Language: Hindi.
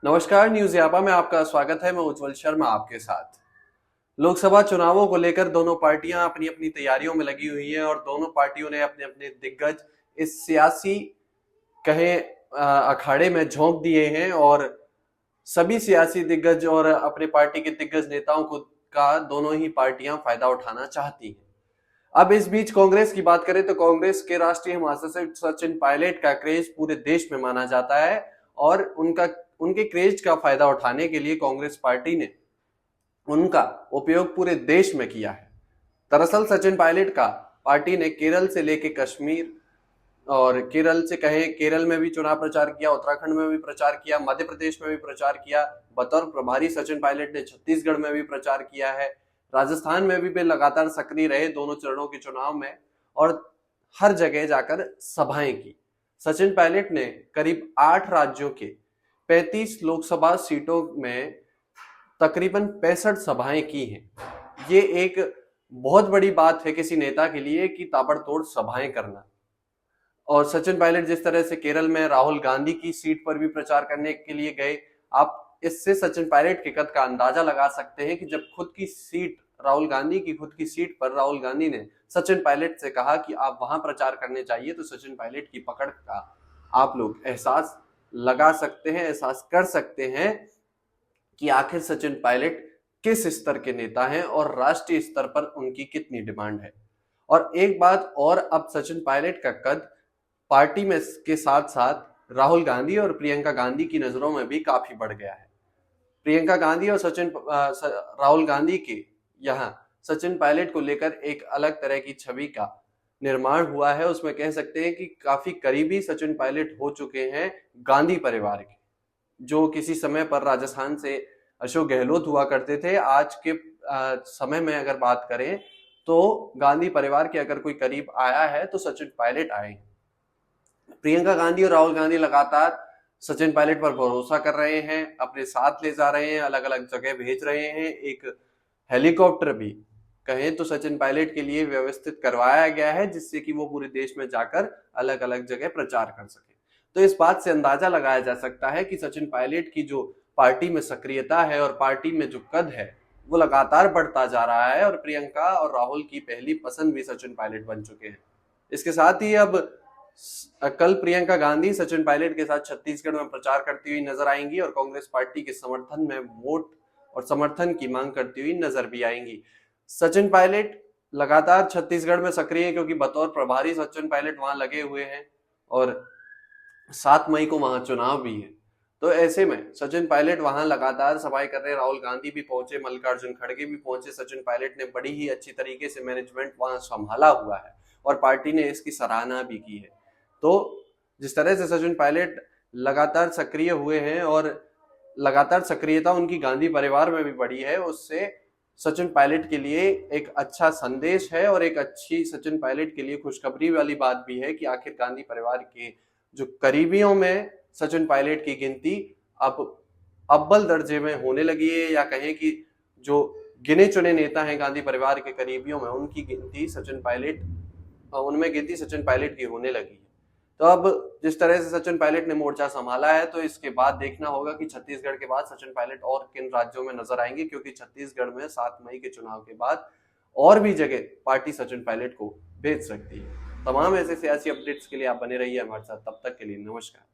नमस्कार, न्यूज यापा में आपका स्वागत है। मैं उज्जवल शर्मा आपके साथ। लोकसभा चुनावों को लेकर दोनों पार्टियां अपनी अपनी तैयारियों में लगी हुई हैं और दोनों पार्टियों ने अपने अपने दिग्गज इस सियासी कहें अखाड़े में झोंक दिए हैं और सभी सियासी दिग्गज और अपने पार्टी के दिग्गज नेताओं को का दोनों ही पार्टियां फायदा उठाना चाहती हैं। अब इस बीच कांग्रेस की बात करें तो कांग्रेस के राष्ट्रीय महासचिव सचिन पायलट का क्रेज पूरे देश में माना जाता है और उनके क्रेज का फायदा उठाने के लिए कांग्रेस पार्टी ने उनका उपयोग पूरे देश में किया है। दरअसल सचिन पायलट का पार्टी ने केरल से लेकर कश्मीर और केरल में भी चुनाव प्रचार किया, उत्तराखंड में भी प्रचार किया, मध्य प्रदेश में भी प्रचार किया। बतौर प्रभारी सचिन पायलट ने छत्तीसगढ़ में भी प्रचार किया है, राजस्थान में भी वे लगातार सक्रिय रहे दोनों चरणों के चुनाव में और हर जगह जाकर सभाएं की। सचिन पायलट ने करीब 8 राज्यों के 35 लोकसभा सीटों में तकरीबन 65 सभाएं की हैं। ये एक बहुत बड़ी बात है किसी नेता के लिए कि ताबड़तोड़ सभाएं करना। और सचिन पायलट जिस तरह से केरल में राहुल गांधी की सीट पर भी प्रचार करने के लिए गए, आप इससे सचिन पायलट के कद का अंदाजा लगा सकते हैं कि जब खुद की सीट पर राहुल गांधी ने सचिन पायलट से कहा कि आप वहां प्रचार करने चाहिए, तो सचिन पायलट की पकड़ का आप लोग एहसास लगा सकते हैं, एहसास कर सकते हैं कि आखिर सचिन पायलट किस स्तर के नेता हैं और राष्ट्रीय स्तर पर उनकी कितनी डिमांड है। और एक बात और, अब सचिन पायलट का कद पार्टी में के साथ साथ राहुल गांधी और प्रियंका गांधी की नजरों में भी काफी बढ़ गया है। प्रियंका गांधी और राहुल गांधी के यहाँ सचिन पायलट को लेकर एक अलग तरह की छवि का निर्माण हुआ है। उसमें कह सकते हैं कि काफी करीबी सचिन पायलट हो चुके हैं गांधी परिवार के, जो किसी समय पर राजस्थान से अशोक गहलोत हुआ करते थे। आज के समय में अगर बात करें तो गांधी परिवार के अगर कोई करीब आया है तो सचिन पायलट आए हैं। प्रियंका गांधी और राहुल गांधी लगातार सचिन पायलट पर भरोसा कर रहे हैं, अपने साथ ले जा रहे हैं, अलग अलग जगह भेज रहे हैं। एक हेलीकॉप्टर भी कहें तो सचिन पायलट के लिए व्यवस्थित करवाया गया है, जिससे कि वो पूरे देश में जाकर अलग अलग जगह प्रचार कर सके। तो इस बात से अंदाजा लगाया जा सकता है कि सचिन पायलट की जो पार्टी में सक्रियता है और पार्टी में जो कद है वो लगातार बढ़ता जा रहा है और प्रियंका और राहुल की पहली पसंद भी सचिन पायलट बन चुके हैं। इसके साथ ही अब कल प्रियंका गांधी सचिन पायलट के साथ छत्तीसगढ़ में प्रचार करती हुई नजर आएंगी और कांग्रेस पार्टी के समर्थन में वोट और समर्थन की मांग करती हुई नजर भी आएंगी। सचिन पायलट लगातार छत्तीसगढ़ में सक्रिय है क्योंकि बतौर प्रभारी सचिन पायलट वहां लगे हुए हैं और 7 मई को वहां चुनाव भी है। तो ऐसे में सचिन पायलट वहां लगातार सभाएं कर रहे हैं। राहुल गांधी भी पहुंचे, मल्लिकार्जुन खड़गे भी पहुंचे। सचिन पायलट ने बड़ी ही अच्छी तरीके से मैनेजमेंट वहां संभाला हुआ है और पार्टी ने इसकी सराहना भी की है। तो जिस तरह से सचिन पायलट लगातार सक्रिय हुए हैं और लगातार सक्रियता उनकी गांधी परिवार में भी बढ़ी है, उससे सचिन पायलट के लिए एक अच्छा संदेश है और एक अच्छी सचिन पायलट के लिए खुशखबरी वाली बात भी है कि आखिर गांधी परिवार के जो करीबियों में सचिन पायलट की गिनती अब अव्वल दर्जे में होने लगी है, या कहें कि जो गिने चुने नेता हैं गांधी परिवार के करीबियों में उनमें गिनती सचिन पायलट की होने लगी है। तो अब जिस तरह से सचिन पायलट ने मोर्चा संभाला है, तो इसके बाद देखना होगा कि छत्तीसगढ़ के बाद सचिन पायलट और किन राज्यों में नजर आएंगे, क्योंकि छत्तीसगढ़ में 7 मई के चुनाव के बाद और भी जगह पार्टी सचिन पायलट को भेज सकती है। तमाम ऐसे सियासी अपडेट्स के लिए आप बने रहिए हमारे साथ। तब तक के लिए नमस्कार।